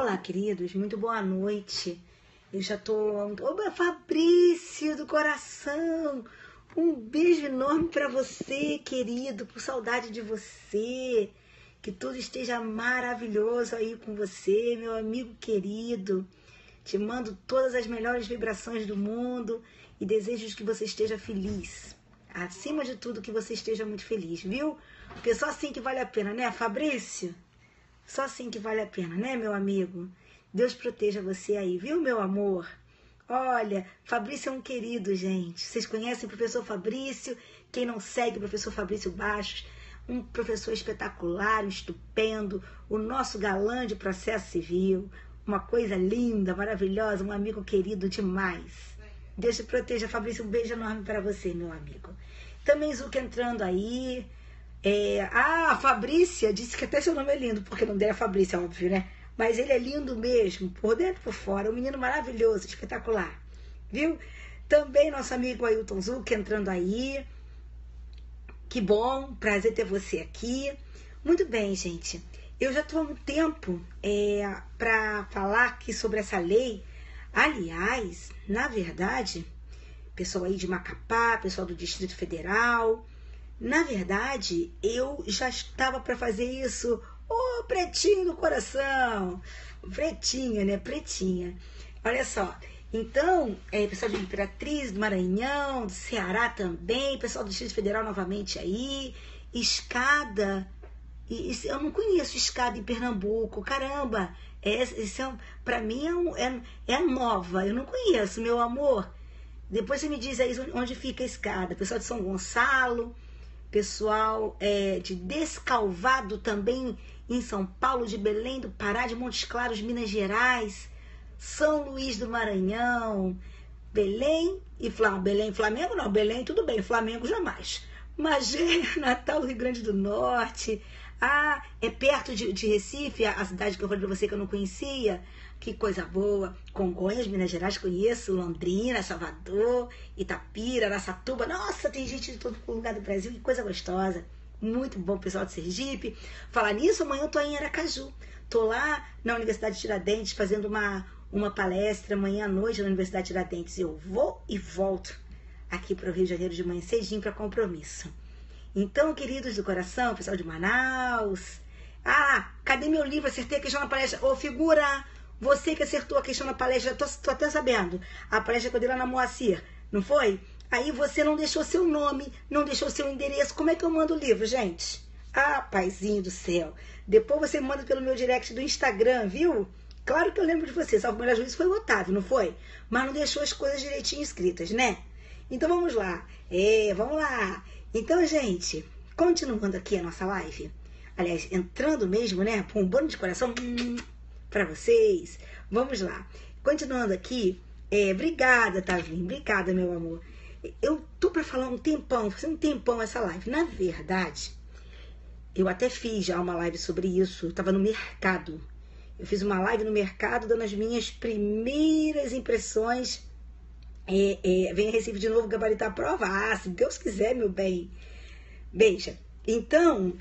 Olá, queridos, muito boa noite. Eu já tô... Oba, Fabrício do coração! Um beijo enorme para você, querido, por saudade de você. Que tudo esteja maravilhoso aí com você, meu amigo querido. Te mando todas as melhores vibrações do mundo e desejo que você esteja feliz. Acima de tudo, que você esteja muito feliz, viu? Porque só assim que vale a pena, né, Fabrício? Só assim que vale a pena, né, meu amigo? Deus proteja você aí, viu, meu amor? Olha, Fabrício é um querido, gente. Vocês conhecem o professor Fabrício? Quem não segue o professor Fabrício Bastos, um professor espetacular, um estupendo, o nosso galã de processo civil, uma coisa linda, maravilhosa, um amigo querido demais. Deus te proteja, Fabrício, um beijo enorme para você, meu amigo. Também Zuca entrando aí. A Fabrícia disse que até seu nome é lindo, porque o nome dela é Fabrícia, óbvio, né? Mas ele é lindo mesmo, por dentro e por fora, um menino maravilhoso, espetacular, viu? Também nosso amigo Ailton Zuc entrando aí. Que bom, prazer ter você aqui. Muito bem, gente. Eu já estou há um tempo para falar aqui sobre essa lei. Aliás, na verdade, pessoal aí de Macapá, pessoal do Distrito Federal, na verdade, eu já estava para fazer isso. Ô, pretinho do coração! Pretinha, né? Pretinha. Olha só. Então, pessoal de Imperatriz, do Maranhão, do Ceará também, pessoal do Distrito Federal novamente aí, Escada. Eu não conheço Escada em Pernambuco. Caramba! Para mim é nova. Eu não conheço, meu amor. Depois você me diz aí onde fica a Escada. Pessoal de São Gonçalo. Pessoal de Descalvado também em São Paulo, de Belém do Pará, de Montes Claros, Minas Gerais, São Luís do Maranhão, Belém e Flamengo. Belém, Flamengo não, Belém tudo bem, Flamengo jamais. Magé, Natal, Rio Grande do Norte. É perto de Recife, a cidade que eu falei pra você que eu não conhecia. Que coisa boa. Congonhas, Minas Gerais, conheço. Londrina, Salvador, Itapira, Araçatuba. Nossa, tem gente de todo lugar do Brasil. Que coisa gostosa. Muito bom, pessoal de Sergipe. Falar nisso, amanhã eu tô em Aracaju. Tô lá na Universidade de Tiradentes fazendo uma palestra amanhã à noite na Universidade de Tiradentes. Eu vou e volto aqui para o Rio de Janeiro de manhã cedinho para compromisso. Então, queridos do coração, pessoal de Manaus. Cadê meu livro? Acertei a questão na palestra. Ô, figura! Você que acertou a questão na palestra, tô até sabendo. A palestra que eu dei lá na Moacir, não foi? Aí você não deixou seu nome, não deixou seu endereço. Como é que eu mando o livro, gente? Paizinho do céu. Depois você manda pelo meu direct do Instagram, viu? Claro que eu lembro de você. Salvo o melhor juízo foi o Otávio, não foi? Mas não deixou as coisas direitinho escritas, né? Então vamos lá. Vamos lá. Então, gente, continuando aqui a nossa live. Aliás, entrando mesmo, né? Com um bando de coração... para vocês. Vamos lá. Continuando aqui. Obrigada, Tavinho. Obrigada, meu amor. Eu tô para falar um tempão, fazendo um tempão essa live. Na verdade, eu até fiz já uma live sobre isso. Eu tava no mercado. Eu fiz uma live no mercado dando as minhas primeiras impressões. Vem a Recife de novo gabaritar a prova. Se Deus quiser, meu bem. Beija. Então,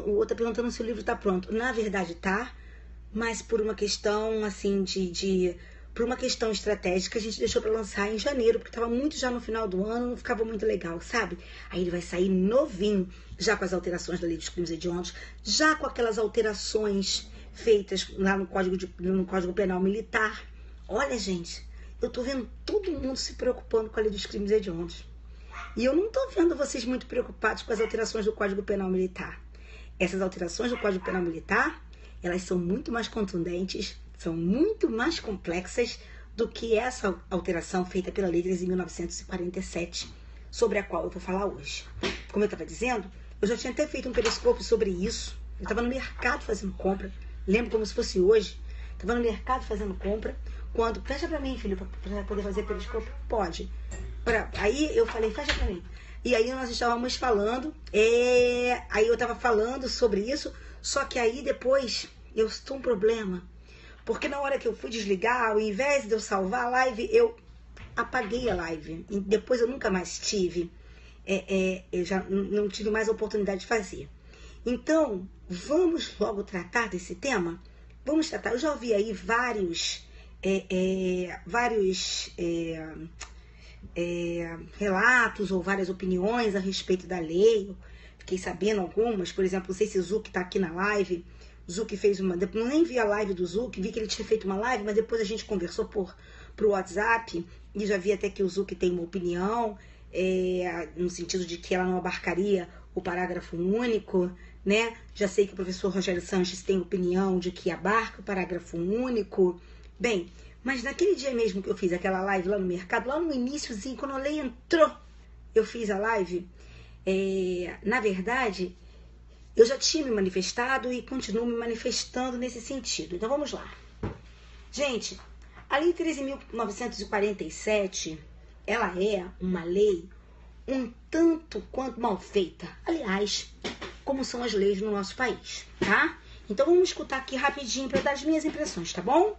o outro tá perguntando se o livro tá pronto. Na verdade, tá. Mas por uma questão, assim, por uma questão estratégica, a gente deixou para lançar em janeiro, porque estava muito já no final do ano, não ficava muito legal, sabe? Aí ele vai sair novinho, já com as alterações da Lei dos Crimes Hediondos, já com aquelas alterações feitas lá no Código Penal Militar. Olha, gente, eu tô vendo todo mundo se preocupando com a Lei dos Crimes Hediondos. E eu não tô vendo vocês muito preocupados com as alterações do Código Penal Militar. Essas alterações do Código Penal Militar, elas são muito mais contundentes, são muito mais complexas do que essa alteração feita pela Lei 13.947, sobre a qual eu vou falar hoje. Como eu estava dizendo, eu já tinha até feito um periscópio sobre isso. Eu estava no mercado fazendo compra, lembro como se fosse hoje. Estava no mercado fazendo compra, quando... Fecha para mim, filho, para poder fazer periscópio? Pode. Aí eu falei, fecha para mim. E aí nós estávamos falando, aí eu estava falando sobre isso, só que aí depois eu estou um problema, porque na hora que eu fui desligar, ao invés de eu salvar a live, eu apaguei a live, e depois eu nunca mais tive, eu já não tive mais a oportunidade de fazer. Então, vamos logo tratar desse tema? vamos tratar. Eu já ouvi aí vários relatos ou várias opiniões a respeito da lei. Fiquei sabendo algumas, por exemplo, não sei se o Zuc está aqui na live. O Zuc fez uma, eu nem vi a live do Zuc, vi que ele tinha feito uma live, mas depois a gente conversou pro WhatsApp e já vi até que o Zuc tem uma opinião, no sentido de que ela não abarcaria o parágrafo único, né? Já sei que o professor Rogério Sanches tem opinião de que abarca o parágrafo único. Bem, mas naquele dia mesmo que eu fiz aquela live lá no mercado, lá no iniciozinho, quando a lei entrou, eu fiz a live, na verdade, eu já tinha me manifestado e continuo me manifestando nesse sentido. Então vamos lá. Gente, a Lei 13.947, ela é uma lei um tanto quanto mal feita. Aliás, como são as leis no nosso país, tá? Então vamos escutar aqui rapidinho para dar as minhas impressões, tá bom?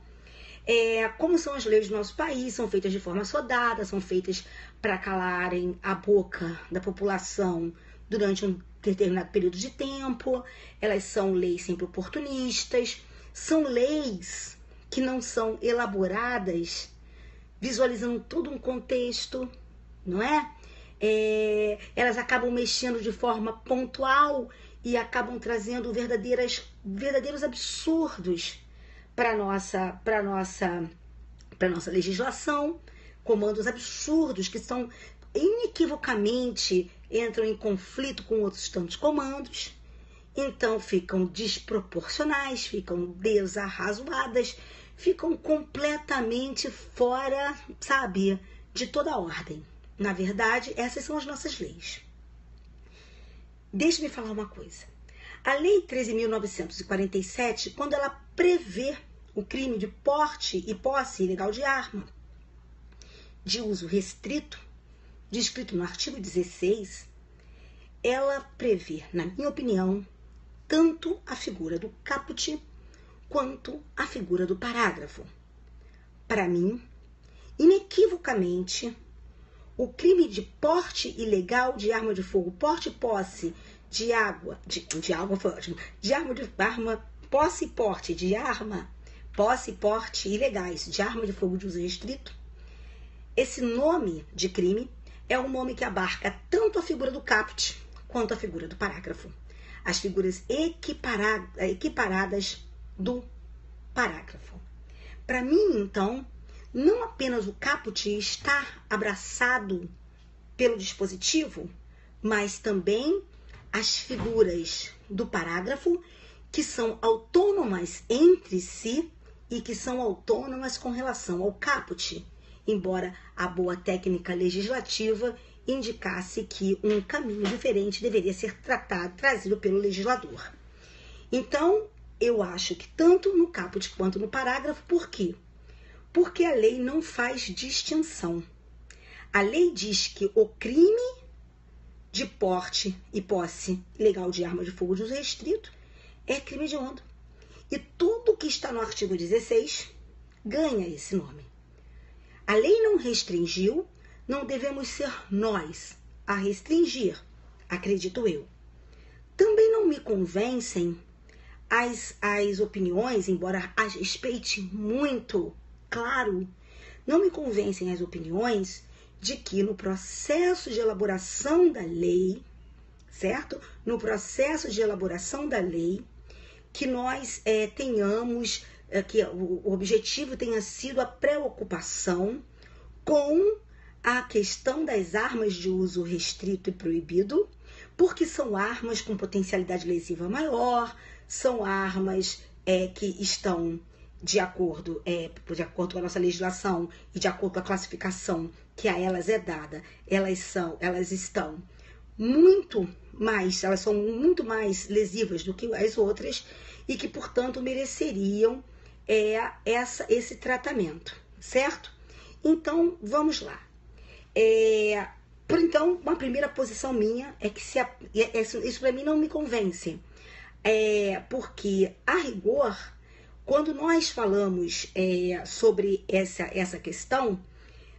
Como são as leis do nosso país, são feitas de forma sodada, são feitas para calarem a boca da população durante um determinado período de tempo. Elas são leis sempre oportunistas, são leis que não são elaboradas visualizando todo um contexto, não é? Elas acabam mexendo de forma pontual e acabam trazendo verdadeiros absurdos para nossa legislação, comandos absurdos que são inequivocamente entram em conflito com outros tantos comandos, então ficam desproporcionais, ficam desarrazoadas, ficam completamente fora, sabe, de toda a ordem. Na verdade, essas são as nossas leis. Deixe-me falar uma coisa. A Lei 13.947, quando ela prevê o crime de porte e posse ilegal de arma, de uso restrito, descrito no artigo 16, ela prevê, na minha opinião, tanto a figura do caput quanto a figura do parágrafo. Para mim, inequivocamente, o crime de porte ilegal de arma de fogo, porte e posse de arma, posse e porte de arma, posse e porte ilegais de arma de fogo de uso restrito, esse nome de crime é um nome que abarca tanto a figura do caput quanto a figura do parágrafo. As figuras equiparadas do parágrafo. Para mim, então, não apenas o caput está abraçado pelo dispositivo, mas também as figuras do parágrafo, que são autônomas entre si e que são autônomas com relação ao caput, embora a boa técnica legislativa indicasse que um caminho diferente deveria ser trazido pelo legislador. Então, eu acho que tanto no caput quanto no parágrafo, por quê? Porque a lei não faz distinção. A lei diz que o crime de porte e posse ilegal de arma de fogo de uso restrito é crime hediondo. E tudo que está no artigo 16 ganha esse nome. A lei não restringiu, não devemos ser nós a restringir, acredito eu. Também não me convencem as opiniões, embora as respeite muito, claro, não me convencem as opiniões de que no processo de elaboração da lei, certo? No processo de elaboração da lei, que nós tenhamos, que o objetivo tenha sido a preocupação com a questão das armas de uso restrito e proibido, porque são armas com potencialidade lesiva maior, são armas que estão de acordo com a nossa legislação e de acordo com a classificação que a elas é dada, elas são muito mais lesivas do que as outras e que, portanto, mereceriam esse tratamento, certo? Então, vamos lá. Então, uma primeira posição minha é que isso para mim não me convence. Porque, a rigor, quando nós falamos sobre essa questão,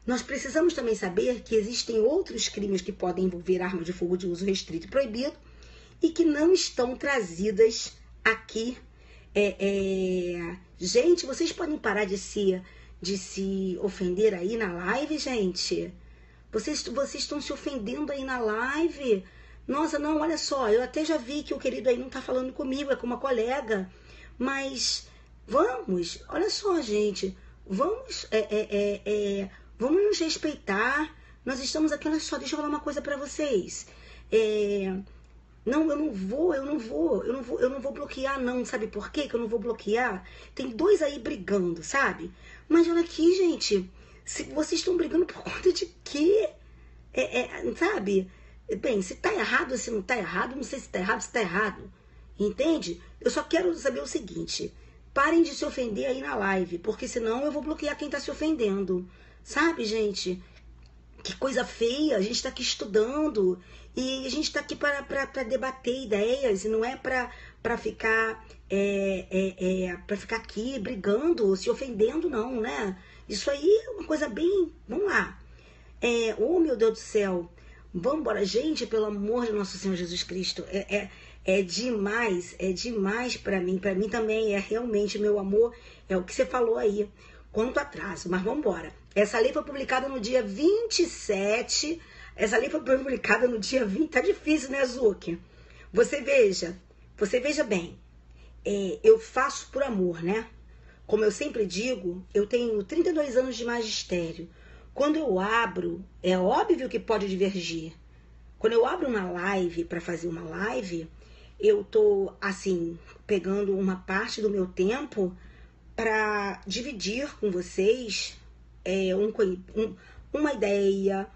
nós precisamos também saber que existem outros crimes que podem envolver arma de fogo de uso restrito e proibido e que não estão trazidas aqui Gente, vocês podem parar de se ofender aí na live, gente? Vocês estão se ofendendo aí na live? Nossa, não, olha só, eu até já vi que o querido aí não tá falando comigo, é com uma colega. Mas vamos, olha só, gente, vamos nos respeitar. Nós estamos aqui, olha só, deixa eu falar uma coisa pra vocês. Não, eu não vou bloquear, não. Sabe por quê que eu não vou bloquear? Tem dois aí brigando, sabe? Mas olha aqui, gente, se vocês estão brigando por conta de quê? Sabe? Bem, se tá errado, se não tá errado, não sei se tá errado, se tá errado. Entende? Eu só quero saber o seguinte: parem de se ofender aí na live, porque senão eu vou bloquear quem tá se ofendendo. Sabe, gente? Que coisa feia, a gente tá aqui estudando e a gente tá aqui para debater ideias e não é para ficar para ficar aqui brigando, se ofendendo, não, né? Isso aí é uma coisa bem... Vamos lá. Oh, meu Deus do céu. Vamos embora. Gente, pelo amor de nosso Senhor Jesus Cristo. É demais para mim. Para mim também é realmente, meu amor, é o que você falou aí. Quanto atraso, mas vamos embora. Essa lei foi publicada no dia 27. Essa lei foi publicada no dia 20. Tá difícil, né, Zuki? Você veja bem. Eu faço por amor, né? Como eu sempre digo, eu tenho 32 anos de magistério. Quando eu abro, é óbvio que pode divergir. Quando eu abro uma live para fazer uma live, eu tô, assim, pegando uma parte do meu tempo para dividir com vocês uma ideia,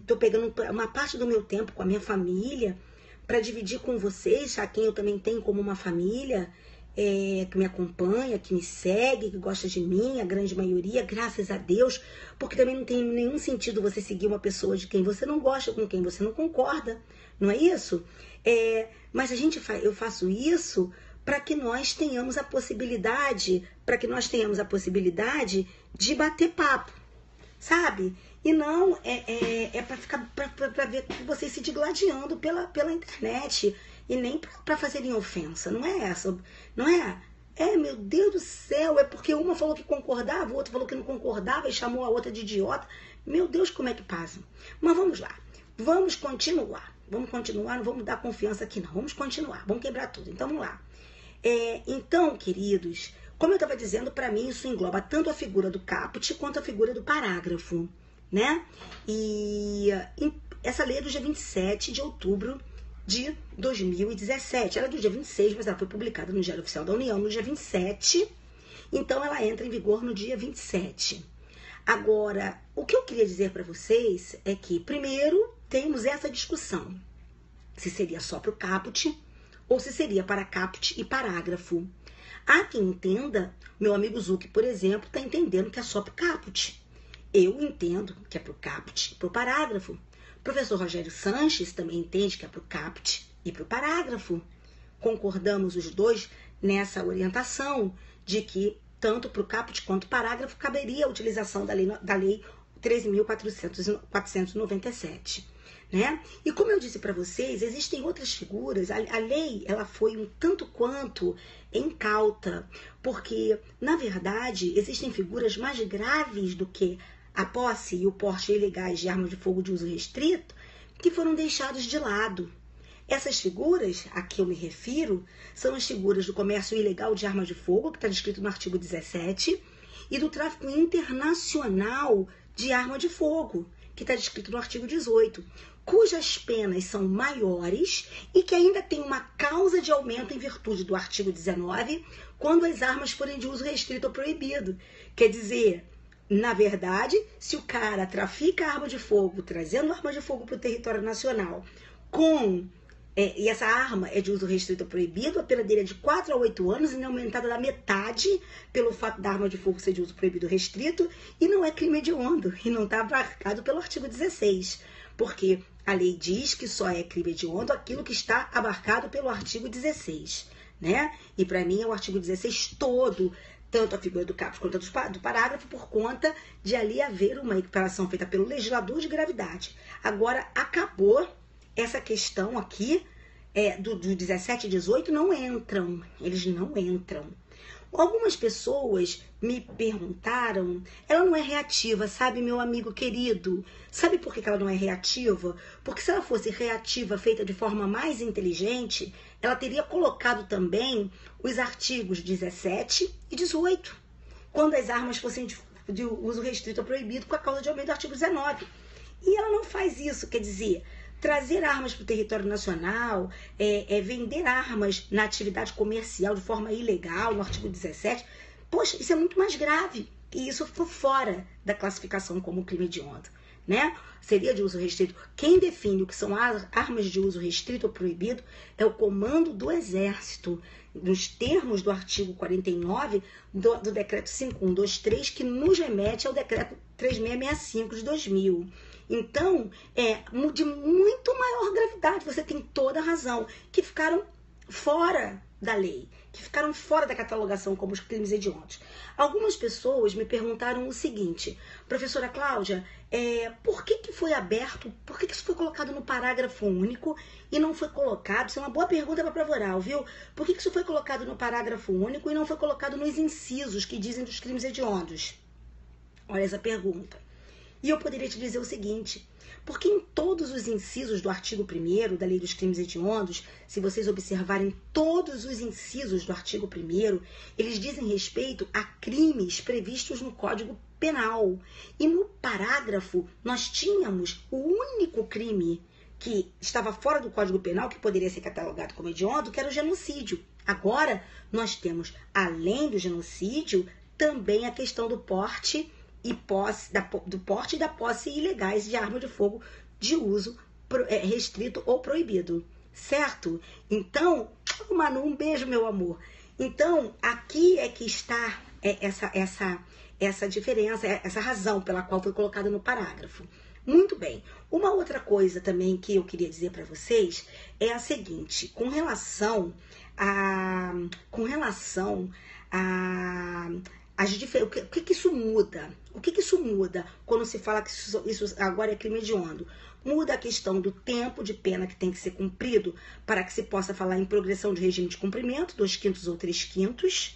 tô pegando uma parte do meu tempo com a minha família para dividir com vocês, a quem eu também tenho como uma família, que me acompanha, que me segue, que gosta de mim, a grande maioria, graças a Deus, porque também não tem nenhum sentido você seguir uma pessoa de quem você não gosta, com quem você não concorda, não é isso? Mas eu faço isso para que nós tenhamos a possibilidade, de bater papo, sabe? E não para ver vocês se digladiando pela internet e nem para fazerem ofensa, não é essa, não é? Meu Deus do céu, é porque uma falou que concordava, o outro falou que não concordava e chamou a outra de idiota. Meu Deus, como é que passa? Mas vamos lá, vamos continuar, não vamos dar confiança aqui não, vamos continuar, vamos quebrar tudo, então vamos lá. Então, queridos, como eu estava dizendo, para mim isso engloba tanto a figura do caput quanto a figura do parágrafo, né? E essa lei é do dia 27 de outubro de 2017. Ela é do dia 26, mas ela foi publicada no Diário Oficial da União no dia 27. Então, ela entra em vigor no dia 27. Agora, o que eu queria dizer para vocês é que, primeiro, temos essa discussão. Se seria só para o caput ou se seria para caput e parágrafo. Há quem entenda, meu amigo Zuki, por exemplo, está entendendo que é só para o caput. Eu entendo que é para o caput e para o parágrafo. O professor Rogério Sanches também entende que é para o caput e para o parágrafo. Concordamos os dois nessa orientação de que tanto para o caput quanto parágrafo caberia a utilização da lei 13.497. Né? E como eu disse para vocês, existem outras figuras. A lei ela foi um tanto quanto incauta, porque, na verdade, existem figuras mais graves do que a posse e o porte ilegais de armas de fogo de uso restrito, que foram deixados de lado. Essas figuras, a que eu me refiro, são as figuras do comércio ilegal de armas de fogo, que está descrito no artigo 17, e do tráfico internacional de arma de fogo, que está descrito no artigo 18, cujas penas são maiores e que ainda tem uma causa de aumento em virtude do artigo 19, quando as armas forem de uso restrito ou proibido. Quer dizer, na verdade, se o cara trafica arma de fogo, trazendo arma de fogo para o território nacional, e essa arma é de uso restrito ou proibido, a pena dele é de 4 a 8 anos e não é aumentada da metade pelo fato da arma de fogo ser de uso proibido ou restrito, e não é crime hediondo, e não está abarcado pelo artigo 16, porque a lei diz que só é crime hediondo aquilo que está abarcado pelo artigo 16, né? E para mim é o artigo 16 todo, tanto a figura do caput quanto do parágrafo, por conta de ali haver uma equiparação feita pelo legislador de gravidade. Agora, acabou essa questão aqui do 17 e 18 não entram. Eles não entram. Algumas pessoas me perguntaram, ela não é reativa, sabe, meu amigo querido? Sabe por que ela não é reativa? Porque se ela fosse reativa, feita de forma mais inteligente, ela teria colocado também os artigos 17 e 18, quando as armas fossem de uso restrito ou proibido com a causa de aumento do artigo 19. E ela não faz isso, quer dizer, trazer armas para o território nacional, vender armas na atividade comercial de forma ilegal, no artigo 17, poxa, isso é muito mais grave. E isso for fora da classificação como crime hediondo, né? Seria de uso restrito. Quem define o que são armas de uso restrito ou proibido é o Comando do Exército, nos termos do artigo 49 do decreto 5123, que nos remete ao decreto 3665 de 2000. Então, de muito maior gravidade, você tem toda a razão, que ficaram fora da lei, que ficaram fora da catalogação como os crimes hediondos. Algumas pessoas me perguntaram o seguinte: professora Cláudia, por que foi aberto, por que isso foi colocado no parágrafo único e não foi colocado, isso é uma boa pergunta para prova oral, viu? Por que isso foi colocado no parágrafo único e não foi colocado nos incisos que dizem dos crimes hediondos? Olha essa pergunta. E eu poderia te dizer o seguinte: porque em todos os incisos do artigo 1º da Lei dos Crimes Hediondos, se vocês observarem todos os incisos do artigo 1º, eles dizem respeito a crimes previstos no Código Penal. E no parágrafo, nós tínhamos o único crime que estava fora do Código Penal, que poderia ser catalogado como hediondo, que era o genocídio. Agora, nós temos, além do genocídio, também a questão do porte e do porte e da posse ilegais de arma de fogo de uso restrito ou proibido, certo? Então, Manu, um beijo, meu amor. Então, aqui é que está essa diferença, essa razão pela qual foi colocado no parágrafo. Muito bem. Uma outra coisa também que eu queria dizer para vocês é a seguinte: com relação a o que isso muda? O que isso muda quando se fala que isso agora é crime hediondo? Muda a questão do tempo de pena que tem que ser cumprido para que se possa falar em progressão de regime de cumprimento, 2/5 ou 3/5.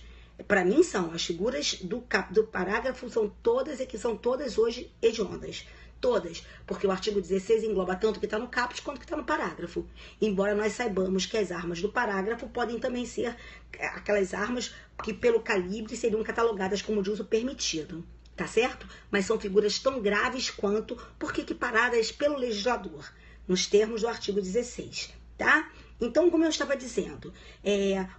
Para mim são as figuras do parágrafo, são todas hoje hediondas. Todas, porque o artigo 16 engloba tanto o que está no caput quanto o que está no parágrafo. Embora nós saibamos que as armas do parágrafo podem também ser aquelas armas que pelo calibre seriam catalogadas como de uso permitido, tá certo? Mas são figuras tão graves quanto, porque equiparadas pelo legislador, nos termos do artigo 16, tá? Então, como eu estava dizendo,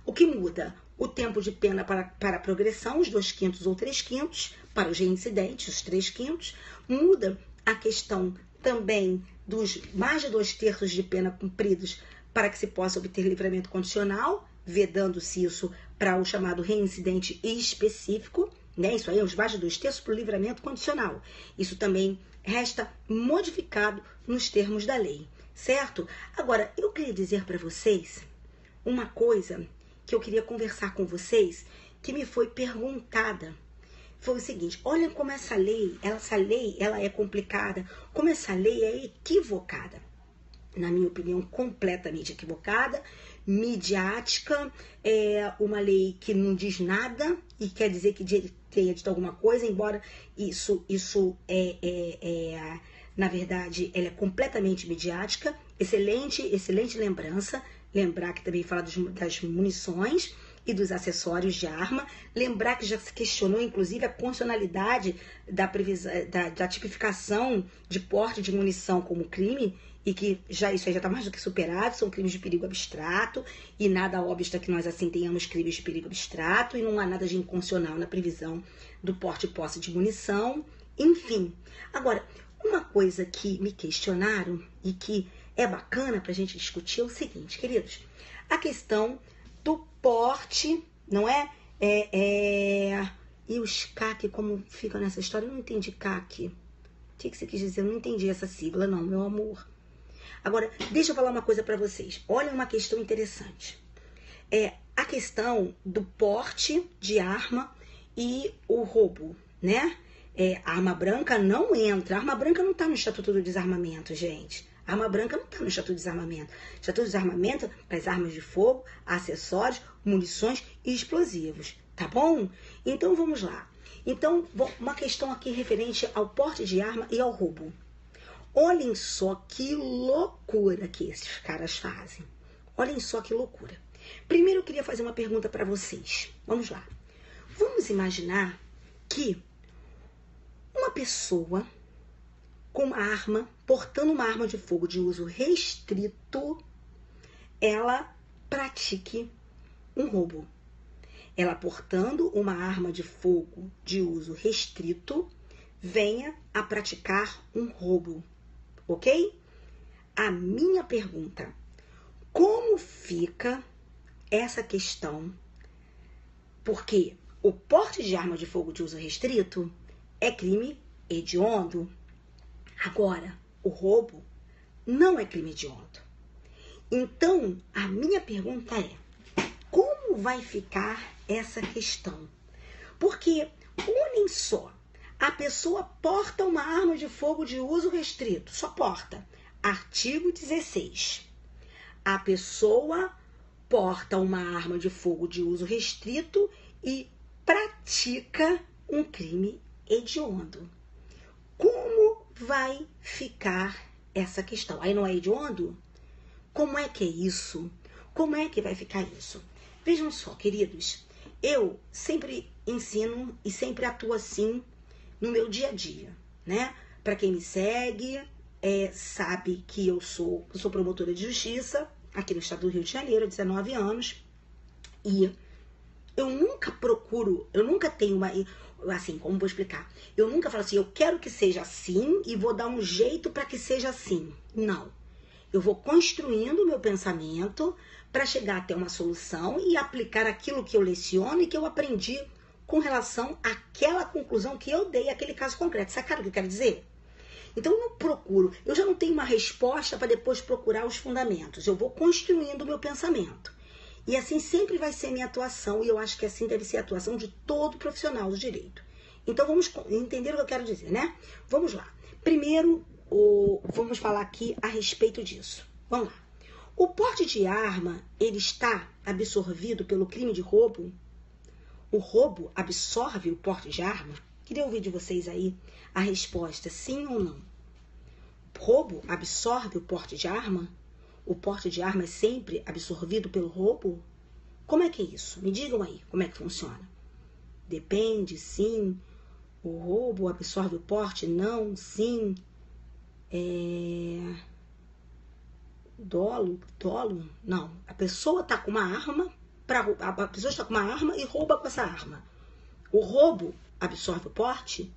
o que muda? O tempo de pena para a progressão, os 2/5 ou 3/5, para os reincidentes, os 3/5, muda a questão também dos mais de 2/3 de pena cumpridos para que se possa obter livramento condicional, vedando-se isso para o chamado reincidente específico, né? Isso aí, os mais de 2/3 para o livramento condicional. Isso também resta modificado nos termos da lei, certo? Agora, eu queria dizer para vocês uma coisa que eu queria conversar com vocês, que me foi perguntada. Foi o seguinte: olha como essa lei ela é complicada, como essa lei é equivocada. Na minha opinião, completamente equivocada, midiática, é uma lei que não diz nada e quer dizer que tenha dito alguma coisa, embora isso na verdade, ela é completamente midiática. Excelente lembrança, lembrar que também fala das munições e dos acessórios de arma, lembrar que já se questionou, inclusive, a constitucionalidade da tipificação de porte de munição como crime, e que isso aí já está mais do que superado, são crimes de perigo abstrato, e nada obsta que nós assim tenhamos crimes de perigo abstrato, e não há nada de inconstitucional na previsão do porte e posse de munição, enfim. Agora, uma coisa que me questionaram e que é bacana para a gente discutir é o seguinte, queridos: a questão do porte, não é? E os CAC, como fica nessa história? Eu não entendi CAC. O que você quis dizer? Eu não entendi essa sigla, não, meu amor. Agora, deixa eu falar uma coisa para vocês. Olha uma questão interessante. A questão do porte de arma e o roubo, né? A arma branca não entra. A arma branca não está no Estatuto do Desarmamento, gente. Arma branca não está no Estatuto de Desarmamento. Estatuto de Desarmamento para as armas de fogo, acessórios, munições e explosivos. Tá bom? Então vamos lá. Então, uma questão aqui referente ao porte de arma e ao roubo. Olhem só que loucura que esses caras fazem. Olhem só que loucura. Primeiro eu queria fazer uma pergunta para vocês. Vamos lá. Vamos imaginar que uma pessoa com uma arma, portando uma arma de fogo de uso restrito, ela pratique um roubo. Ela portando uma arma de fogo de uso restrito, venha a praticar um roubo, ok? A minha pergunta, como fica essa questão? Porque o porte de arma de fogo de uso restrito é crime hediondo. Agora, o roubo não é crime hediondo. Então, a minha pergunta é, como vai ficar essa questão? Porque, olhem só, a pessoa porta uma arma de fogo de uso restrito, só porta. Artigo 16. A pessoa porta uma arma de fogo de uso restrito e pratica um crime hediondo. Como vai ficar essa questão? Aí não é hediondo? Como é que é isso? Como é que vai ficar isso? Vejam só, queridos, eu sempre ensino e sempre atuo assim no meu dia a dia, né? Para quem me segue, sabe que eu sou promotora de justiça aqui no estado do Rio de Janeiro há 19 anos e eu nunca tenho uma, assim, como vou explicar? Eu nunca falo assim, eu quero que seja assim e vou dar um jeito para que seja assim. Não. Eu vou construindo o meu pensamento para chegar até uma solução e aplicar aquilo que eu leciono e que eu aprendi com relação àquela conclusão que eu dei àquele caso concreto. Sacaram o que eu quero dizer? Então eu não procuro, eu já não tenho uma resposta para depois procurar os fundamentos. Eu vou construindo o meu pensamento. E assim sempre vai ser minha atuação, e eu acho que assim deve ser a atuação de todo profissional do direito. Então vamos entender o que eu quero dizer, né? Vamos lá. Primeiro, vamos falar aqui a respeito disso. Vamos lá. O porte de arma, ele está absorvido pelo crime de roubo? O roubo absorve o porte de arma? Queria ouvir de vocês aí a resposta, sim ou não. Roubo absorve o porte de arma? O porte de arma é sempre absorvido pelo roubo? Como é que é isso? Me digam aí como é que funciona. Depende, sim. O roubo absorve o porte? Não, sim. Dolo? Não. A pessoa está com uma arma, a pessoa está com uma arma e rouba com essa arma. O roubo absorve o porte?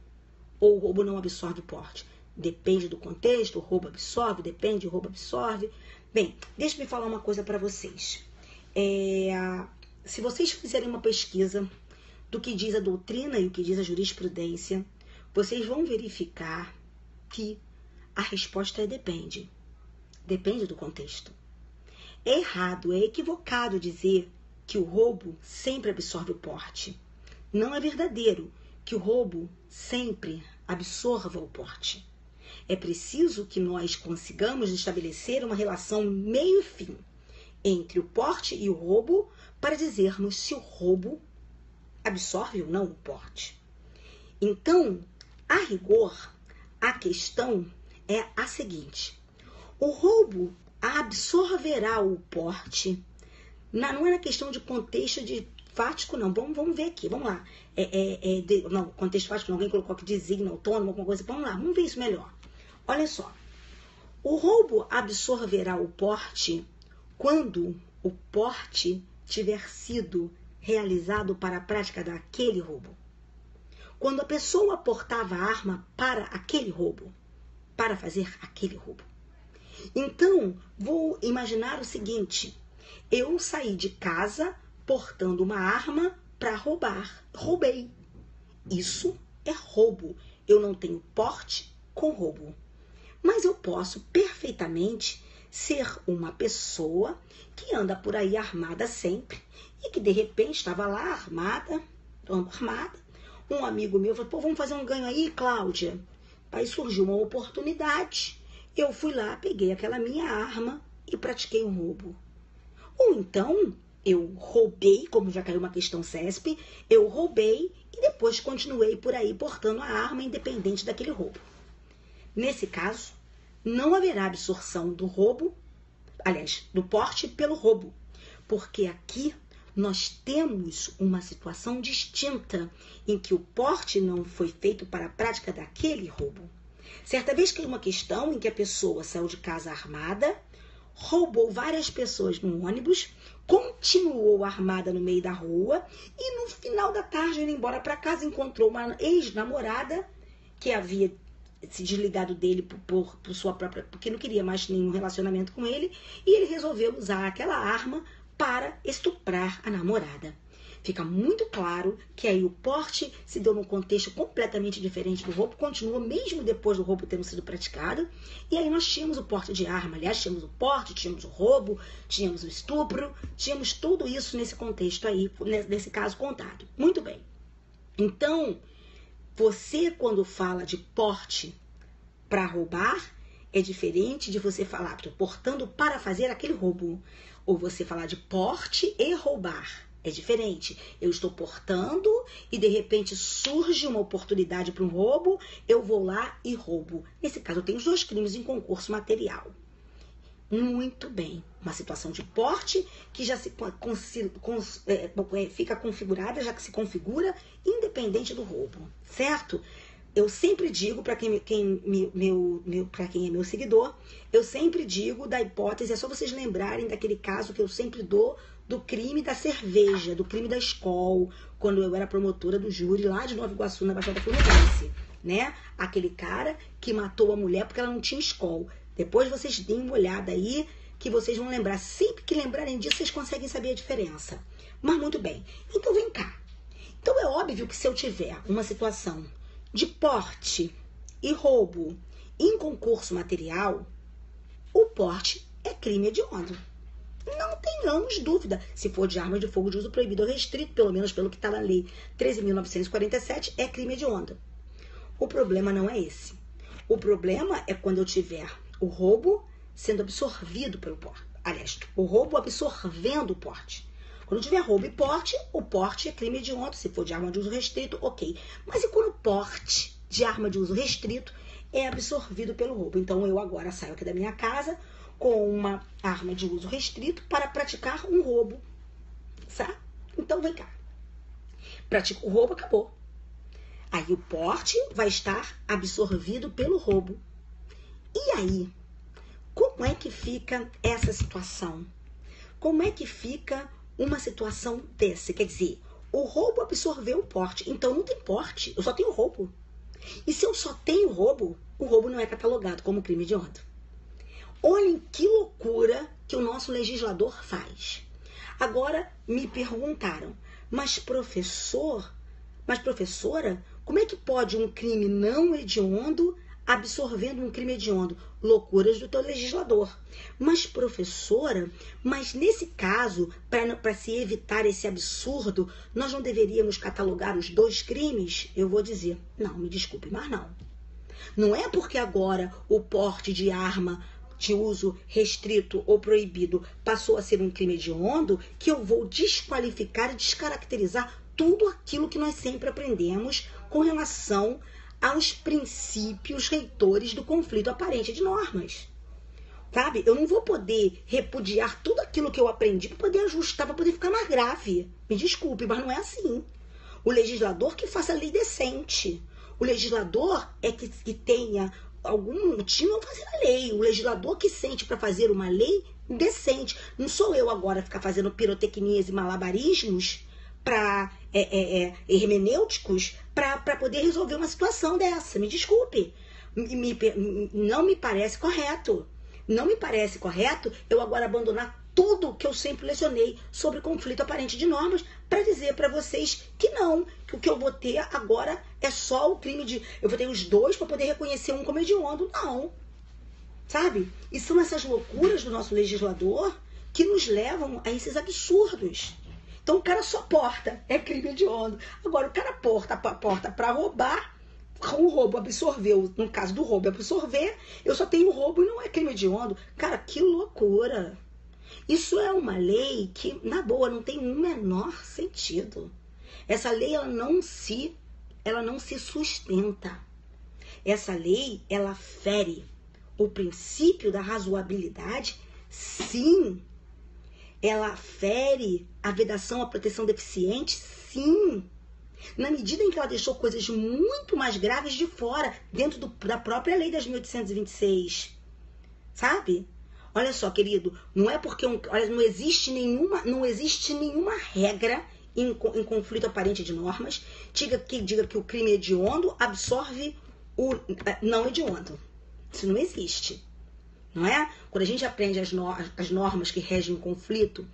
Ou o roubo não absorve o porte? Depende do contexto, o roubo absorve, depende, o roubo absorve. Bem, deixa eu falar uma coisa para vocês. Se vocês fizerem uma pesquisa do que diz a doutrina e o que diz a jurisprudência, vocês vão verificar que a resposta é depende. Depende do contexto. É errado, é equivocado dizer que o roubo sempre absorve o porte. Não é verdadeiro que o roubo sempre absorva o porte. É preciso que nós consigamos estabelecer uma relação meio-fim entre o porte e o roubo para dizermos se o roubo absorve ou não o porte. Então, a rigor, a questão é a seguinte. O roubo absorverá o porte, não é na questão de contexto de fático, não. Vamos ver aqui, vamos lá. Não, contexto fático, alguém colocou aqui designa, autônomo, alguma coisa. Vamos lá, vamos ver isso melhor. Olha só. O roubo absorverá o porte quando o porte tiver sido realizado para a prática daquele roubo. Quando a pessoa portava a arma para aquele roubo, para fazer aquele roubo. Então, vou imaginar o seguinte. Eu saí de casa portando uma arma para roubar. Roubei. Isso é roubo. Eu não tenho porte com roubo. Mas eu posso perfeitamente ser uma pessoa que anda por aí armada sempre e que de repente estava lá armada. Um amigo meu falou, vamos fazer um ganho aí, Cláudia. Aí surgiu uma oportunidade. eu fui lá, peguei aquela minha arma e pratiquei um roubo. Ou então, eu roubei, como já caiu uma questão CESP, eu roubei e depois continuei por aí portando a arma independente daquele roubo. Nesse caso, não haverá absorção do roubo, aliás, do porte pelo roubo, porque aqui nós temos uma situação distinta em que o porte não foi feito para a prática daquele roubo. Certa vez caiu uma questão em que a pessoa saiu de casa armada, roubou várias pessoas no ônibus, continuou armada no meio da rua e no final da tarde, indo embora para casa, encontrou uma ex-namorada que havia se desligado dele por sua própria, porque não queria mais nenhum relacionamento com ele, e ele resolveu usar aquela arma para estuprar a namorada. Fica muito claro que aí o porte se deu num contexto completamente diferente do roubo, continua mesmo depois do roubo tendo sido praticado, e aí nós tínhamos o porte de arma, aliás, tínhamos o porte, tínhamos o roubo, tínhamos o estupro, tínhamos tudo isso nesse contexto aí, nesse caso contado. Muito bem. Então, você quando fala de porte para roubar, é diferente de você falar, estou portando para fazer aquele roubo, ou você falar de porte e roubar. É diferente. Eu estou portando e de repente surge uma oportunidade para um roubo, eu vou lá e roubo. Nesse caso, eu tenho os dois crimes em concurso material. Muito bem. Uma situação de porte que já fica configurada, já que se configura independente do roubo, certo? Eu sempre digo, para quem é meu seguidor, eu sempre digo da hipótese, é só vocês lembrarem daquele caso que eu sempre dou do crime da cerveja, do crime da Skol, quando eu era promotora do júri lá de Nova Iguaçu, na Baixada Fluminense, né? Aquele cara que matou a mulher porque ela não tinha Skol. Depois vocês deem uma olhada aí, que vocês vão lembrar. Sempre que lembrarem disso, vocês conseguem saber a diferença. Mas muito bem. Então vem cá. Então é óbvio que se eu tiver uma situação de porte e roubo em concurso material, o porte é crime hediondo. Não tenhamos dúvida. Se for de arma de fogo de uso proibido ou restrito, pelo menos pelo que está na lei 13.947, é crime hediondo. O problema não é esse. O problema é quando eu tiver o roubo sendo absorvido pelo porte. Aliás, o roubo absorvendo o porte. Quando tiver roubo e porte, o porte é crime hediondo. Se for de arma de uso restrito, ok. Mas e quando o porte de arma de uso restrito é absorvido pelo roubo? Então eu agora saio aqui da minha casa com uma arma de uso restrito para praticar um roubo, sabe? Então vem cá. Pratico o roubo, acabou. Aí o porte vai estar absorvido pelo roubo. E aí, como é que fica essa situação? Como é que fica uma situação dessa? Quer dizer, o roubo absorveu o porte, então não tem porte, eu só tenho roubo. E se eu só tenho roubo, o roubo não é catalogado como crime hediondo. Olhem que loucura que o nosso legislador faz. Agora me perguntaram, mas professora, como é que pode um crime não hediondo absorvendo um crime hediondo? Loucuras do teu legislador. Mas professora, mas nesse caso, para se evitar esse absurdo, nós não deveríamos catalogar os dois crimes? Eu vou dizer, não, me desculpe, mas não. Não é porque agora o porte de arma de uso restrito ou proibido passou a ser um crime hediondo que eu vou desqualificar e descaracterizar tudo aquilo que nós sempre aprendemos com relação aos princípios reitores do conflito aparente de normas. Sabe? Eu não vou poder repudiar tudo aquilo que eu aprendi para poder ajustar, para poder ficar mais grave. Me desculpe, mas não é assim. O legislador que faça a lei decente. O legislador é que tenha algum motivo para fazer a lei. O legislador que sente para fazer uma lei decente. Não sou eu agora ficar fazendo pirotecnias e malabarismos para hermenêuticos para poder resolver uma situação dessa. Me desculpe. Não me parece correto. Não me parece correto eu agora abandonar tudo que eu sempre lecionei sobre conflito aparente de normas para dizer para vocês que não, que o que eu vou ter agora é só o crime de... Eu vou ter os dois para poder reconhecer um como hediondo. Não. Sabe? E são essas loucuras do nosso legislador que nos levam a esses absurdos. Então o cara só porta, é crime hediondo. Agora o cara porta para roubar, o roubo absorveu, no caso do roubo absorver, eu só tenho roubo e não é crime hediondo. Cara, que loucura. Isso é uma lei que, na boa, não tem o menor sentido. Essa lei, ela não se sustenta. Essa lei, ela fere o princípio da razoabilidade, sim. Ela fere a vedação à proteção deficiente, sim. Na medida em que ela deixou coisas muito mais graves de fora, dentro da própria lei das 1826. Sabe? Olha só, querido, não é porque olha, não existe nenhuma regra em conflito aparente de normas que diga que o crime hediondo absorve o não hediondo. Isso não existe. Não é? Quando a gente aprende as normas que regem o conflito,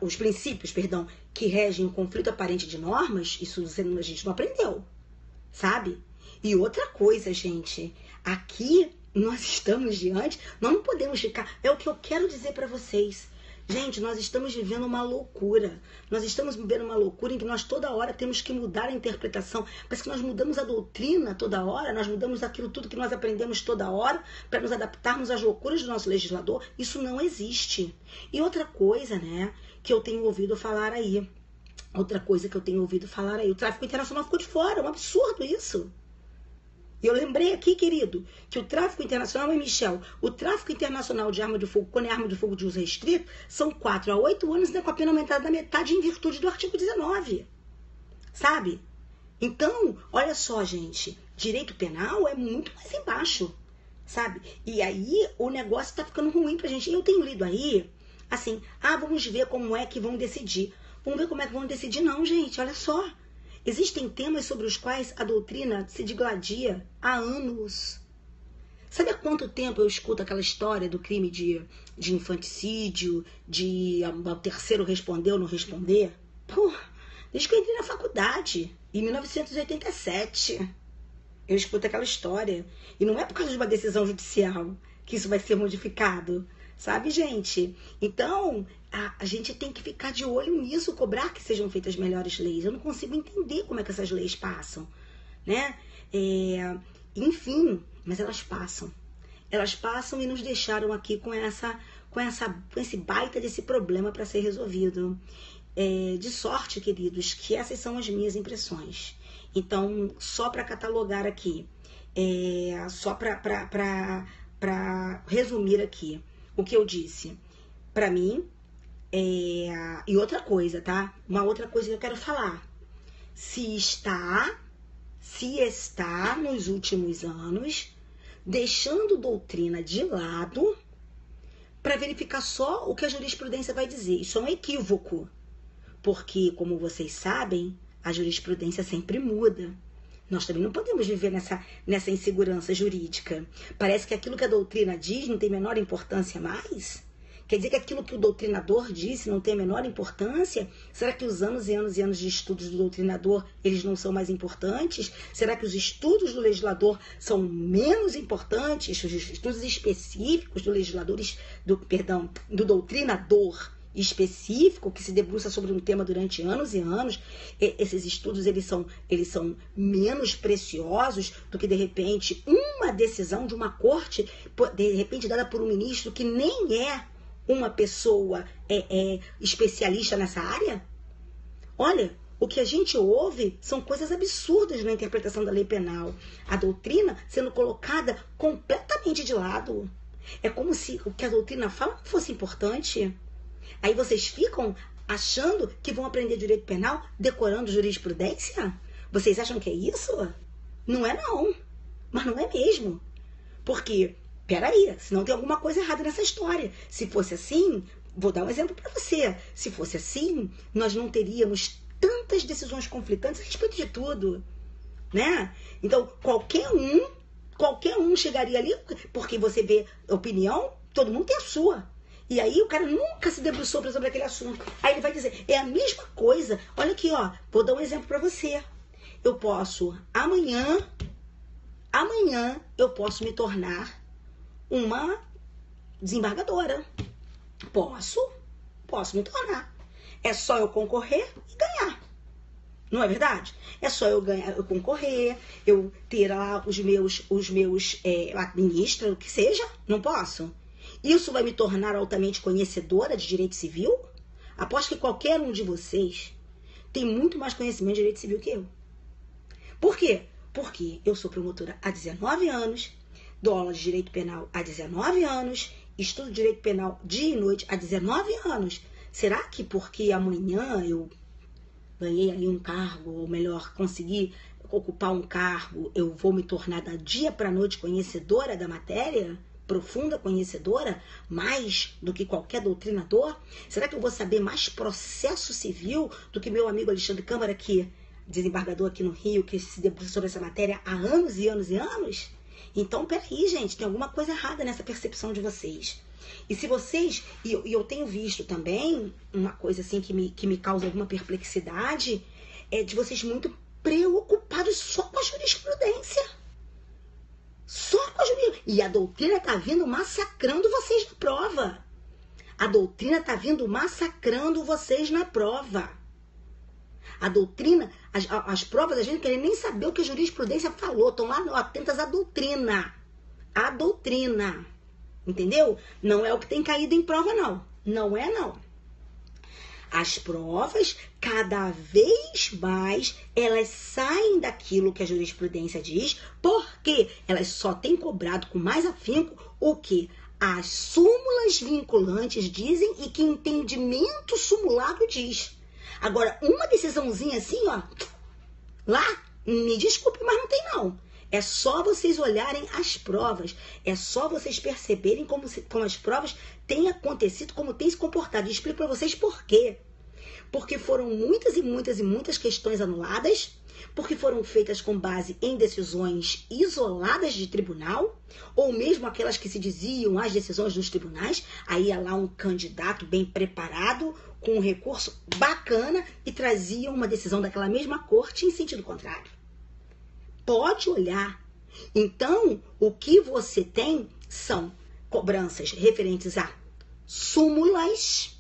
os princípios, perdão, que regem o conflito aparente de normas, isso a gente não aprendeu, sabe? E outra coisa, gente, aqui nós estamos diante, nós não podemos ficar, é o que eu quero dizer para vocês. Gente, nós estamos vivendo uma loucura. Nós estamos vivendo uma loucura em que nós toda hora temos que mudar a interpretação. Parece que nós mudamos a doutrina toda hora, nós mudamos aquilo tudo que nós aprendemos toda hora para nos adaptarmos às loucuras do nosso legislador. Isso não existe. E outra coisa, né, que eu tenho ouvido falar aí. O tráfico internacional ficou de fora. É um absurdo isso. E eu lembrei aqui, querido, que o tráfico internacional, Michel, o tráfico internacional de arma de fogo, quando é arma de fogo de uso restrito, são 4 a 8 anos, né, com a pena aumentada da metade em virtude do artigo 19. Sabe? Então, olha só, gente, direito penal é muito mais embaixo, sabe? E aí o negócio tá ficando ruim pra gente. Eu tenho lido aí, assim, vamos ver como é que vão decidir. Vamos ver como é que vão decidir. Não, gente, olha só. Existem temas sobre os quais a doutrina se digladia há anos. Sabe há quanto tempo eu escuto aquela história do crime de infanticídio, de o terceiro responder ou não responder? Pô, desde que eu entrei na faculdade, em 1987. Eu escuto aquela história. E não é por causa de uma decisão judicial que isso vai ser modificado. Sabe, gente? Então, a gente tem que ficar de olho nisso, cobrar que sejam feitas melhores leis. Eu não consigo entender como é que essas leis passam, né? Enfim, mas elas passam. Elas passam e nos deixaram aqui com esse baita desse problema para ser resolvido. De sorte, queridos, que essas são as minhas impressões. Então, só para catalogar aqui, só para resumir aqui o que eu disse, para mim, e outra coisa, tá? Uma outra coisa que eu quero falar. Se está nos últimos anos deixando doutrina de lado para verificar só o que a jurisprudência vai dizer. Isso é um equívoco, porque, como vocês sabem, a jurisprudência sempre muda. Nós também não podemos viver nessa insegurança jurídica. Parece que aquilo que a doutrina diz não tem menor importância mais? Quer dizer que aquilo que o doutrinador disse não tem a menor importância? Será que os anos e anos e anos de estudos do doutrinador, eles não são mais importantes? Será que os estudos do legislador são menos importantes? Os estudos específicos do doutrinador específico, que se debruça sobre um tema durante anos e anos, esses estudos eles são menos preciosos do que, de repente, uma decisão de uma corte, de repente dada por um ministro que nem é uma pessoa especialista nessa área? Olha, o que a gente ouve são coisas absurdas na interpretação da lei penal. A doutrina sendo colocada completamente de lado. É como se o que a doutrina fala não fosse importante. Aí vocês ficam achando que vão aprender direito penal decorando jurisprudência? Vocês acham que é isso? Não é não. Mas não é mesmo. Porque, peraí, senão tem alguma coisa errada nessa história. Se fosse assim, vou dar um exemplo para você. Se fosse assim, nós não teríamos tantas decisões conflitantes a respeito de tudo, né? Então, qualquer um chegaria ali, porque você vê opinião, todo mundo tem a sua. E aí o cara nunca se debruçou sobre aquele assunto. Aí ele vai dizer, é a mesma coisa. Olha aqui, ó, vou dar um exemplo para você. Eu posso, amanhã eu posso me tornar uma desembargadora. Posso me tornar. É só eu concorrer e ganhar. Não é verdade? É só eu ganhar, eu concorrer, eu ter lá os meus ministros, o que seja, não posso? Isso vai me tornar altamente conhecedora de direito civil? Aposto que qualquer um de vocês tem muito mais conhecimento de direito civil que eu. Por quê? Porque eu sou promotora há 19 anos, dou aula de direito penal há 19 anos, estudo direito penal dia e noite há 19 anos. Será que porque amanhã eu ganhei ali um cargo, ou melhor, consegui ocupar um cargo, eu vou me tornar da dia para a noite conhecedora da matéria? Profunda conhecedora, mais do que qualquer doutrinador? Será que eu vou saber mais processo civil do que meu amigo Alexandre Câmara, que desembargador aqui no Rio, que se debruça sobre essa matéria há anos e anos e anos? Então, peraí, gente, tem alguma coisa errada nessa percepção de vocês. E se vocês, e eu tenho visto também, uma coisa assim que me causa alguma perplexidade, é de vocês muito preocupados só com a jurisprudência. Só com a jurisprudência. E a doutrina tá vindo massacrando vocês na prova. A doutrina tá vindo massacrando vocês na prova. A doutrina, as provas, a gente não quer nem saber o que a jurisprudência falou. Estão lá atentas à doutrina. A doutrina. Entendeu? Não é o que tem caído em prova, não. Não é, não. As provas, cada vez mais, elas saem daquilo que a jurisprudência diz, porque elas só têm cobrado com mais afinco o que as súmulas vinculantes dizem e que entendimento simulado diz. Agora, uma decisãozinha assim, ó, lá, me desculpe, mas não tem não. É só vocês olharem as provas, é só vocês perceberem como as provas têm acontecido, como têm se comportado. E explico para vocês por quê. Porque foram muitas e muitas e muitas questões anuladas, porque foram feitas com base em decisões isoladas de tribunal, ou mesmo aquelas que se diziam as decisões dos tribunais. Aí ia lá um candidato bem preparado, com um recurso bacana, e trazia uma decisão daquela mesma corte em sentido contrário. Pode olhar. Então, o que você tem são cobranças referentes a súmulas,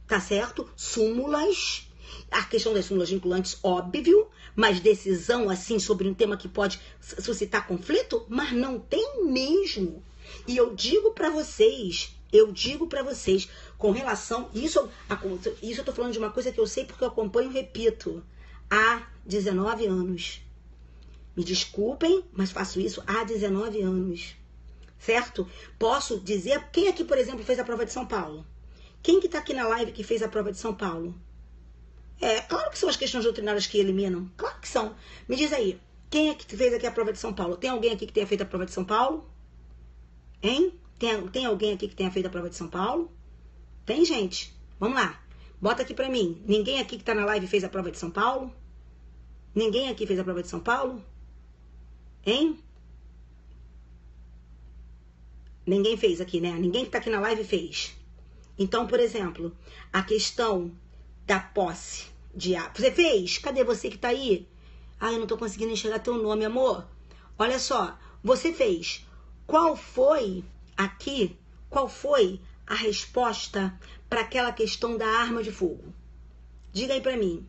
tá certo? Súmulas. A questão das súmulas vinculantes, óbvio, mas decisão assim sobre um tema que pode suscitar conflito, mas não tem mesmo. E eu digo para vocês, com relação, isso eu tô falando de uma coisa que eu sei porque eu acompanho, repito, há 19 anos. Me desculpem, mas faço isso há 19 anos, certo? Posso dizer, quem aqui, por exemplo, fez a prova de São Paulo? Quem que tá aqui na live que fez a prova de São Paulo? É, claro que são as questões doutrinárias que eliminam, claro que são. Me diz aí, quem é que fez aqui a prova de São Paulo? Tem alguém aqui que tenha feito a prova de São Paulo? Hein? Tem alguém aqui que tenha feito a prova de São Paulo? Tem, gente? Vamos lá, bota aqui pra mim. Ninguém aqui que tá na live fez a prova de São Paulo? Ninguém aqui fez a prova de São Paulo? Hein? Ninguém fez aqui, né? Ninguém que tá aqui na live fez. Então, por exemplo, a questão da posse de ato. Você fez? Cadê você que tá aí? Ah, eu não tô conseguindo enxergar teu nome, amor. Olha só, você fez. Qual foi a resposta para aquela questão da arma de fogo? Diga aí pra mim.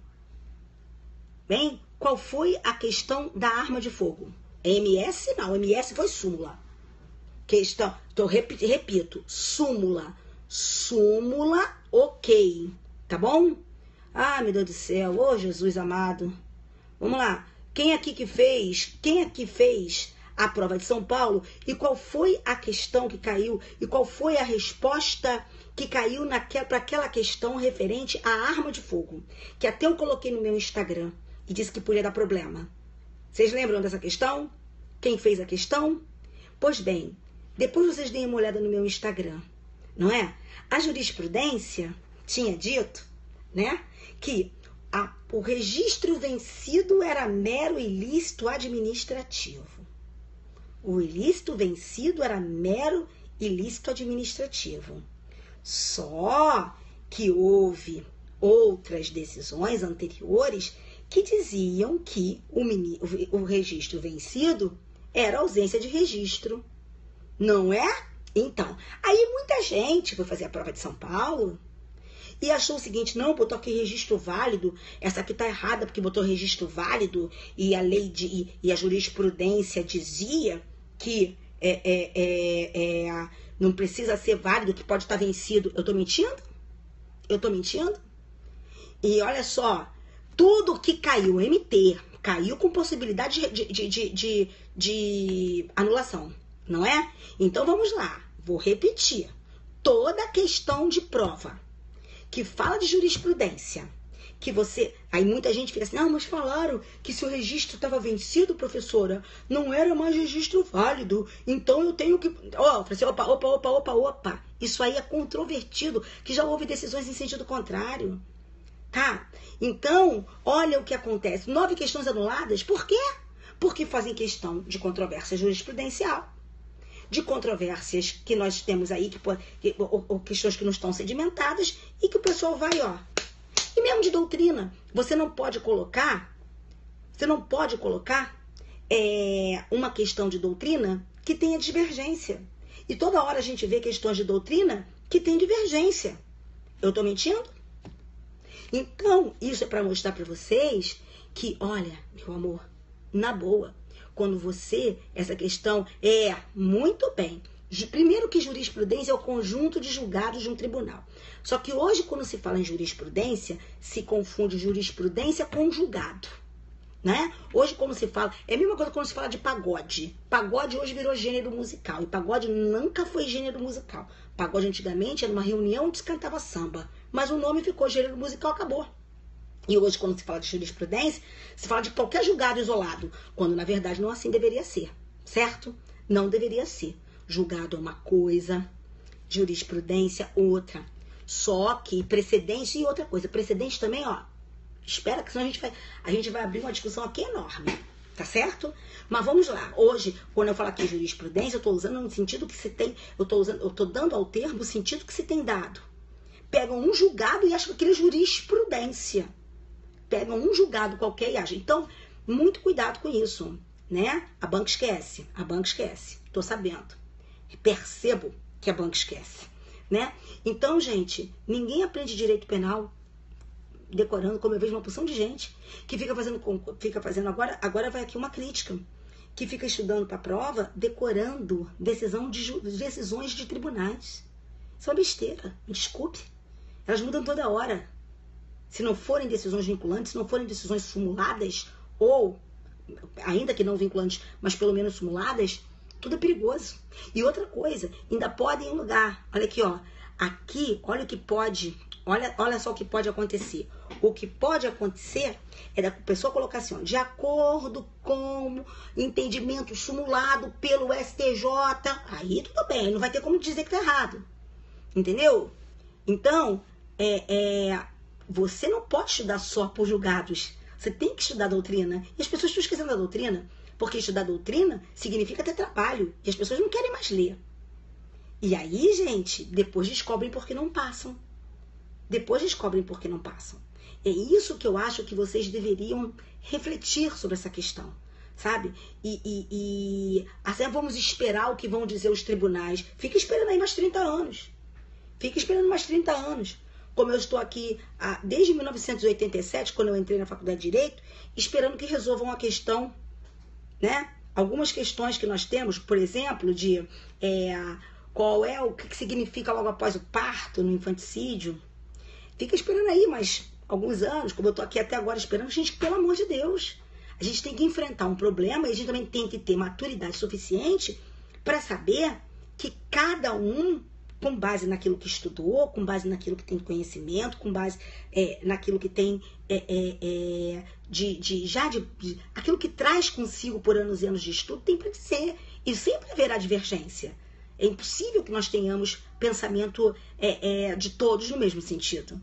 Bem, qual foi a questão da arma de fogo? MS não, MS foi súmula. Questão, então repito, súmula, ok, tá bom? Ah, meu Deus do céu, ô Jesus amado. Vamos lá, quem aqui fez a prova de São Paulo e qual foi a questão que caiu e qual foi a resposta que caiu para aquela questão referente à arma de fogo, que até eu coloquei no meu Instagram e disse que podia dar problema. Vocês lembram dessa questão? Quem fez a questão? Pois bem, depois vocês deem uma olhada no meu Instagram, não é? A jurisprudência tinha dito, né, que o registro vencido era mero ilícito administrativo. O ilícito vencido era mero ilícito administrativo. Só que houve outras decisões anteriores que diziam que o registro vencido era ausência de registro. Não é? Então, aí muita gente foi fazer a prova de São Paulo e achou o seguinte, não, botou aqui registro válido, essa aqui tá errada porque botou registro válido, e a lei e a jurisprudência dizia que não precisa ser válido, que pode estar vencido. Eu tô mentindo? Eu tô mentindo? E olha só, tudo que caiu MT, caiu com possibilidade de anulação, não é? Então vamos lá, vou repetir. Toda questão de prova que fala de jurisprudência, que você... Aí muita gente fica assim, não, mas falaram que se o registro estava vencido, professora, não era mais registro válido, então eu tenho que... Ó, falei assim, opa. Isso aí é controvertido, que já houve decisões em sentido contrário, tá? Então, olha o que acontece. 9 questões anuladas, por quê? Porque fazem questão de controvérsia jurisprudencial, de controvérsias que nós temos aí, ou questões que não estão sedimentadas, e que o pessoal vai, ó. E mesmo de doutrina, você não pode colocar uma questão de doutrina que tenha divergência. E toda hora a gente vê questões de doutrina que tem divergência. Eu tô mentindo? Então, isso é para mostrar para vocês que, olha, meu amor, na boa, quando essa questão muito bem. Primeiro que jurisprudência é o conjunto de julgados de um tribunal. Só que hoje, quando se fala em jurisprudência, se confunde jurisprudência com julgado, né? Hoje, quando se fala... É a mesma coisa quando se fala de pagode. Pagode hoje virou gênero musical. E pagode nunca foi gênero musical. Pagode antigamente era uma reunião onde se cantava samba. Mas o nome ficou gênero musical, acabou. E hoje, quando se fala de jurisprudência, se fala de qualquer julgado isolado, quando na verdade não assim deveria ser, certo? Não deveria ser. Julgado é uma coisa, jurisprudência outra. Só que precedente e outra coisa. Precedente também, ó, espera que senão a gente vai abrir uma discussão aqui enorme, tá certo? Mas vamos lá. Hoje, quando eu falo aqui jurisprudência, eu tô usando no sentido que se tem, eu tô dando ao termo o sentido que se tem dado. Pegam um julgado e acham que aquilo é jurisprudência. Pegam um julgado qualquer e agem. Então, muito cuidado com isso, né? A banca esquece. Tô sabendo. Percebo que a banca esquece, né? Então, gente, ninguém aprende direito penal decorando, como eu vejo uma porção de gente que fica fazendo agora vai aqui uma crítica, que fica estudando para a prova, decorando decisões de tribunais. Isso é uma besteira, me desculpe. Elas mudam toda hora. Se não forem decisões vinculantes, se não forem decisões simuladas, ou, ainda que não vinculantes, mas pelo menos simuladas, tudo é perigoso. E outra coisa, ainda pode ir em lugar. Olha aqui, ó. Aqui, olha o que pode, olha só o que pode acontecer. O que pode acontecer é da pessoa colocar assim, ó, de acordo com entendimento simulado pelo STJ. Aí tudo bem, não vai ter como dizer que tá errado. Entendeu? Então, você não pode estudar só por julgados. Você tem que estudar doutrina. E as pessoas estão esquecendo da doutrina. Porque estudar doutrina significa ter trabalho. E as pessoas não querem mais ler. E aí, gente, depois descobrem por que não passam. É isso que eu acho que vocês deveriam refletir sobre essa questão. Sabe? Assim, vamos esperar o que vão dizer os tribunais. Fica esperando aí mais 30 anos. Como eu estou aqui desde 1987, quando eu entrei na Faculdade de Direito, esperando que resolvam a questão, né? Algumas questões que nós temos, por exemplo, de o que significa logo após o parto no infanticídio. Fica esperando aí mais alguns anos, como eu estou aqui até agora esperando. Gente, pelo amor de Deus, a gente tem que enfrentar um problema e a gente também tem que ter maturidade suficiente para saber que cada um, com base naquilo que estudou, com base naquilo que tem conhecimento, com base naquilo que tem aquilo que traz consigo por anos e anos de estudo, tem para dizer. E sempre haverá divergência. É impossível que nós tenhamos pensamento de todos no mesmo sentido,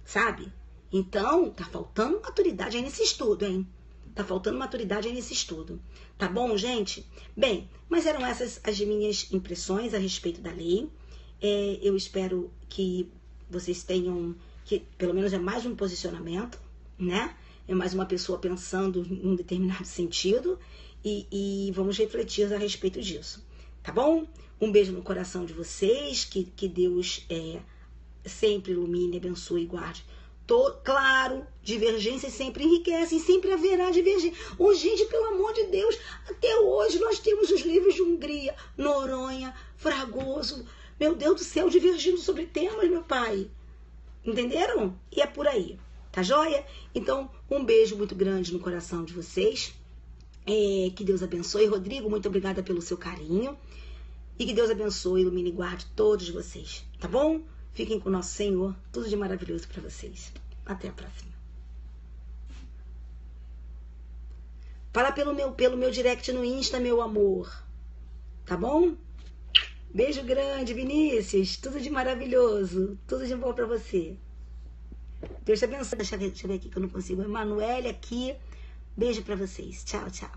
sabe? Então, tá faltando maturidade aí nesse estudo, hein? Tá bom, gente? Bem, mas eram essas as minhas impressões a respeito da lei. Eu espero que vocês tenham, que pelo menos é mais um posicionamento, né? É mais uma pessoa pensando em um determinado sentido e vamos refletir a respeito disso, tá bom? Um beijo no coração de vocês, que Deus sempre ilumine, abençoe e guarde. Claro, divergências sempre enriquecem, sempre haverá divergência. Oh, gente, pelo amor de Deus, até hoje nós temos os livros de Hungria, Noronha, Fragoso, meu Deus do céu, divergindo sobre temas, meu pai. Entenderam? E é por aí, tá joia? Então, um beijo muito grande no coração de vocês. Que Deus abençoe. Rodrigo, muito obrigada pelo seu carinho. E que Deus abençoe, ilumine e guarde todos vocês, tá bom? Fiquem com o nosso Senhor. Tudo de maravilhoso para vocês. Até a próxima. Fala pelo meu direct no Insta, meu amor. Tá bom? Beijo grande, Vinícius. Tudo de maravilhoso. Tudo de bom para você. Deus te abençoe. Deixa eu ver aqui que eu não consigo. Emanuele aqui. Beijo para vocês. Tchau, tchau.